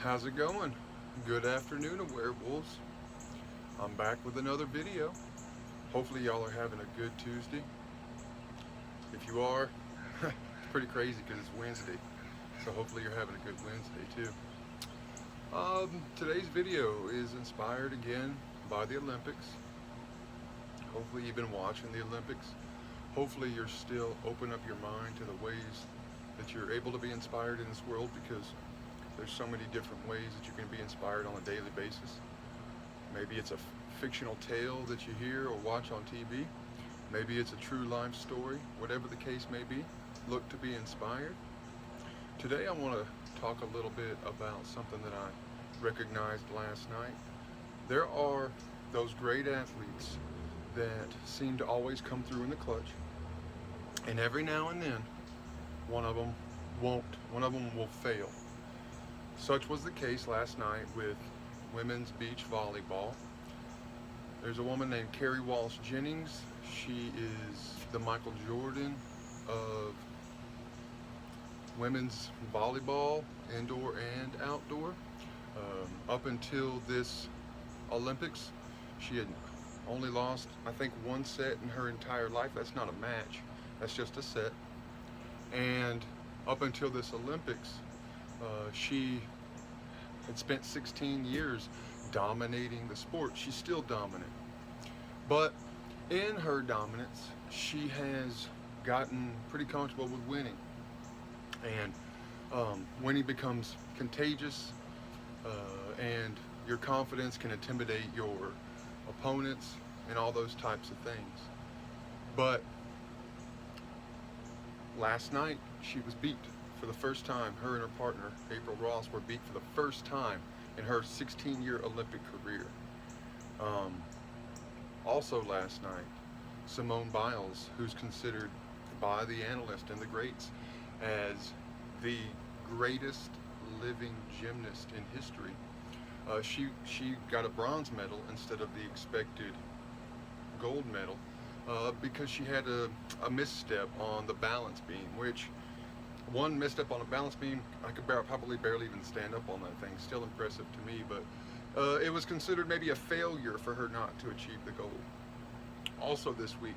How's it going? Good afternoon, Awarewolves. I'm back with another video. Hopefully y'all are having a good Tuesday. If you are, it's pretty crazy because it's Wednesday. So hopefully you're having a good Wednesday too. Today's video is inspired again by the Olympics. Hopefully you've been watching the Olympics. Hopefully you're still open up your mind to the ways that you're able to be inspired in this world, because there's so many different ways that you can be inspired on a daily basis. Maybe it's a fictional tale that you hear or watch on TV. Maybe it's a true life story. Whatever the case may be, look to be inspired. Today I want to talk a little bit about something that I recognized last night. There are those great athletes that seem to always come through in the clutch, and every now and then one of them won't. One of them will fail. Such was the case last night with women's beach volleyball. There's a woman named Carrie Walsh Jennings. She is the Michael Jordan of women's volleyball, indoor and outdoor. Up until this Olympics, she had only lost, I think, one set in her entire life. That's not a match, that's just a set. And up until this Olympics, she had spent 16 years dominating the sport. She's still dominant. But in her dominance, she has gotten pretty comfortable with winning. And winning becomes contagious, and your confidence can intimidate your opponents and all those types of things. But last night, she was beat for the first time. Her and her partner, April Ross, were beat for the first time in her 16-year Olympic career. Also last night, Simone Biles, who's considered by the analysts and the greats as the greatest living gymnast in history, she got a bronze medal instead of the expected gold medal, because she had a misstep on the balance beam, which one misstep on a balance beam, I could probably barely even stand up on that thing. Still impressive to me, but it was considered maybe a failure for her not to achieve the goal. Also this week,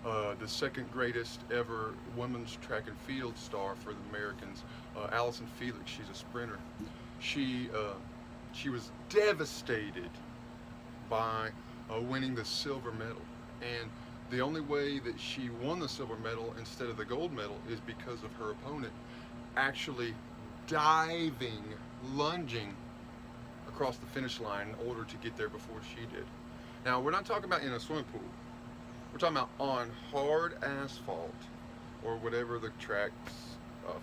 the second greatest ever women's track and field star for the Americans, Allison Felix. She's a sprinter. She was devastated by winning the silver medal, and the only way that she won the silver medal instead of the gold medal is because of her opponent actually diving, lunging across the finish line in order to get there before she did. Now, we're not talking about in a swimming pool. We're talking about on hard asphalt, or whatever the track's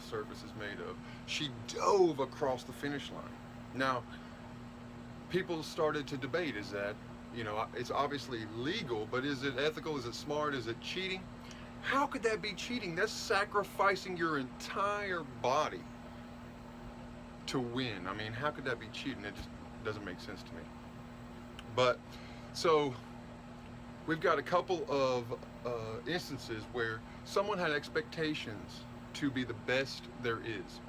surface is made of. She dove across the finish line. Now, people started to debate, is that, it's obviously legal, but is it ethical? Is it smart? Is it cheating? How could that be cheating? That's sacrificing your entire body to win. I mean, how could that be cheating? It just doesn't make sense to me. But, so, we've got a couple of instances where someone had expectations to be the best there is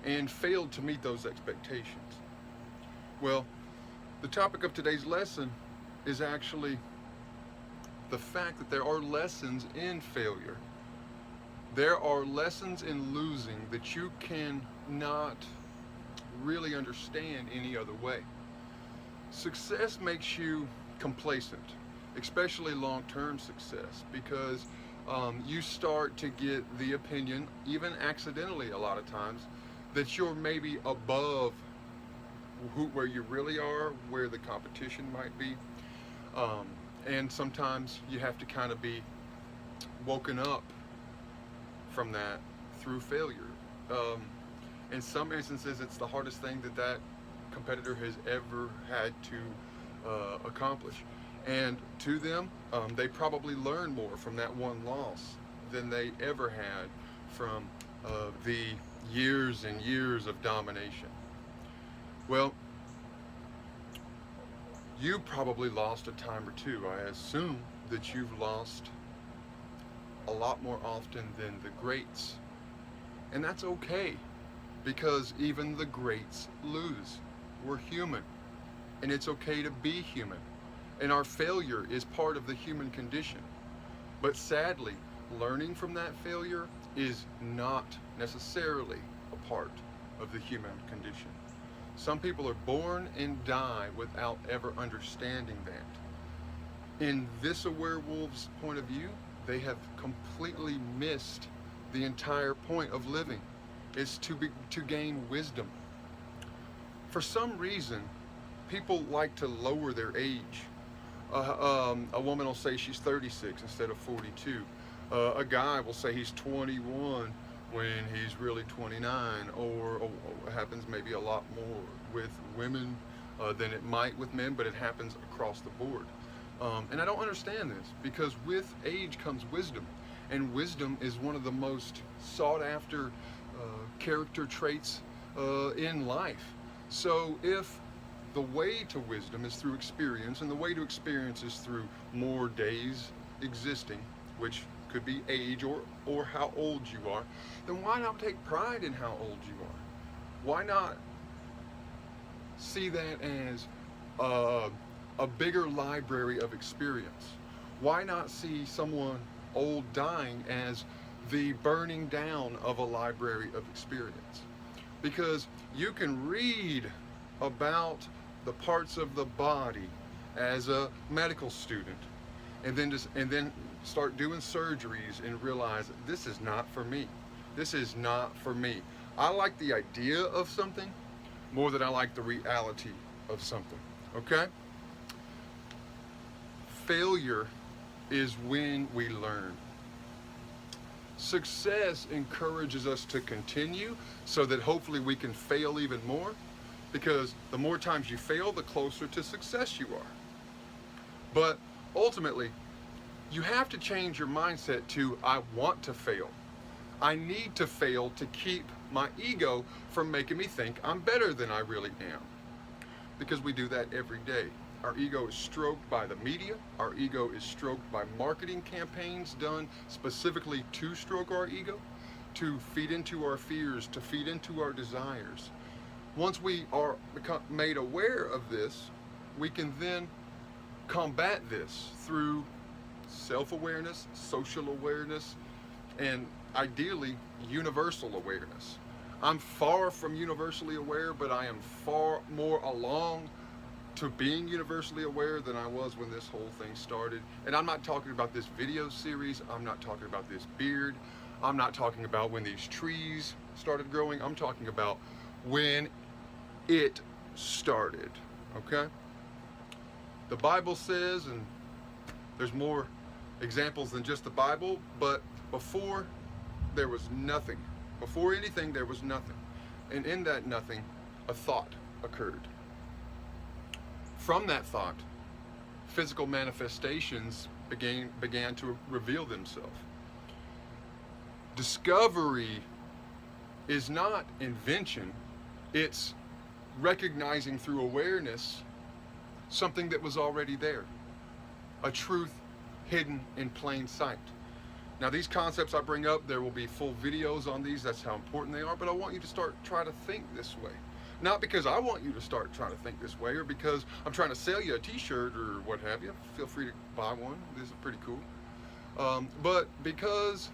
and failed to meet those expectations. Well, the topic of today's lesson is actually the fact that there are lessons in failure. There are lessons in losing that you cannot really understand any other way. Success makes you complacent, especially long-term success, because you start to get the opinion, even accidentally a lot of times, that you're maybe above where you really are, where the competition might be. And sometimes you have to kind of be woken up from that through failure. In some instances, it's the hardest thing that competitor has ever had to accomplish. And to them, they probably learn more from that one loss than they ever had from the years and years of domination. Well, you probably lost a time or two. I assume that you've lost a lot more often than the greats. And that's okay, because even the greats lose. We're human, and it's okay to be human. And our failure is part of the human condition. But sadly, learning from that failure is not necessarily a part of the human condition. Some people are born and die without ever understanding that. In this Awarewolve's point of view, they have completely missed the entire point of living. It's to gain wisdom. For some reason, people like to lower their age. A woman will say she's 36 instead of 42. A guy will say he's 21 when he's really 29, or it happens maybe a lot more with women than it might with men, but it happens across the board. And I don't understand this, because with age comes wisdom, and wisdom is one of the most sought after character traits in life. So if the way to wisdom is through experience, and the way to experience is through more days existing, which could be age or how old you are, then why not take pride in how old you are? Why not see that as a bigger library of experience? Why not see someone old dying as the burning down of a library of experience? Because you can read about the parts of the body as a medical student, and then start doing surgeries and realize this is not for me. This is not for me. I like the idea of something more than I like the reality of something. Okay? Failure is when we learn. Success encourages us to continue so that hopefully we can fail even more, because the more times you fail, the closer to success you are. But ultimately, you have to change your mindset to, I want to fail. I need to fail to keep my ego from making me think I'm better than I really am. Because we do that every day. Our ego is stroked by the media. Our ego is stroked by marketing campaigns done specifically to stroke our ego, to feed into our fears, to feed into our desires. Once we are made aware of this, we can then combat this through self-awareness, social awareness, and ideally universal awareness. I'm far from universally aware, but I am far more along to being universally aware than I was when this whole thing started. And I'm not talking about this video series, I'm not talking about this beard, I'm not talking about when these trees started growing, I'm talking about when it started, okay? The Bible says, and there's more examples than just the Bible, but before there was nothing. Before anything, there was nothing. And in that nothing, a thought occurred. From that thought, physical manifestations began to reveal themselves. Discovery is not invention, it's recognizing through awareness something that was already there, a truth hidden in plain sight. Now, these concepts I bring up, there will be full videos on these, that's how important they are, but I want you to try to think this way. Not because I want you to start trying to think this way, or because I'm trying to sell you a t-shirt or what have you. Feel free to buy one, this is pretty cool. But because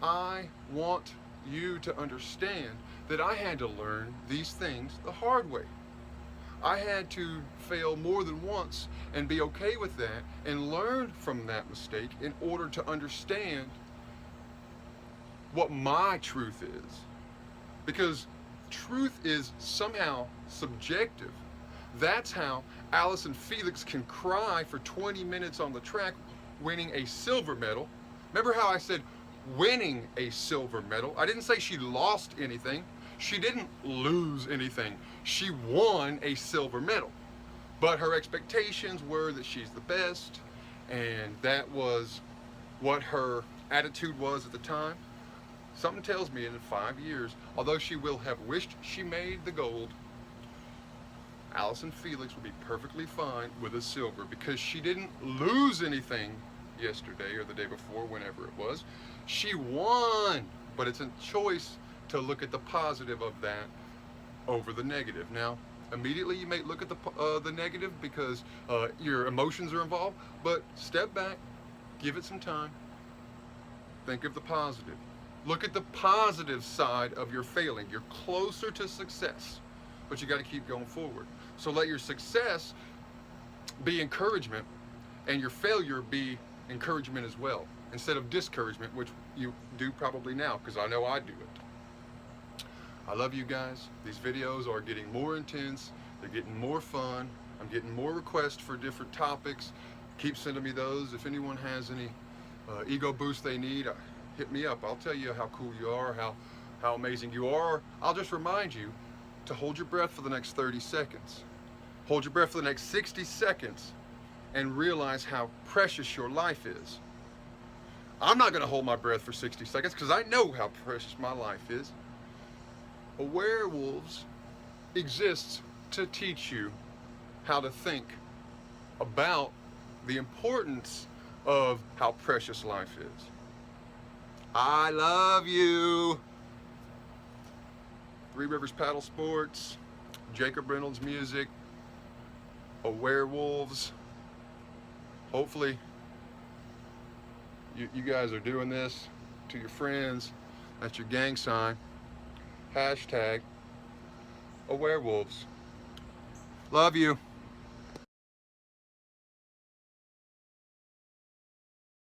I want you to understand that I had to learn these things the hard way. I had to fail more than once and be okay with that and learn from that mistake in order to understand what my truth is. Because truth is somehow subjective. That's how Alice and Felix can cry for 20 minutes on the track winning a silver medal. Remember how I said winning a silver medal? I didn't say she lost anything. She didn't lose anything. She won a silver medal. But her expectations were that she's the best, and that was what her attitude was at the time. Something tells me in 5 years, although she will have wished she made the gold, Alice and Felix will be perfectly fine with a silver, because she didn't lose anything yesterday or the day before, whenever it was. She won, but it's a choice to look at the positive of that over the negative. Now, Immediately you may look at the negative because your emotions are involved, but step back, give it some time, think of the positive. Look at the positive side of your failing. You're closer to success, but you got to keep going forward. So let your success be encouragement and your failure be encouragement as well, instead of discouragement, which you do probably now, because I know I do it. I love you guys. These videos are getting more intense. They're getting more fun. I'm getting more requests for different topics. Keep sending me those. If anyone has any ego boost they need, hit me up. I'll tell you how cool you are, how amazing you are. I'll just remind you to hold your breath for the next 30 seconds. Hold your breath for the next 60 seconds and realize how precious your life is. I'm not going to hold my breath for 60 seconds because I know how precious my life is. Awarewolves exists to teach you how to think about the importance of how precious life is. I love you. Three Rivers Paddle Sports, Jacob Reynolds Music, Awarewolves. Hopefully you guys are doing this to your friends. That's your gang sign. Hashtag Awarewolves. Love you.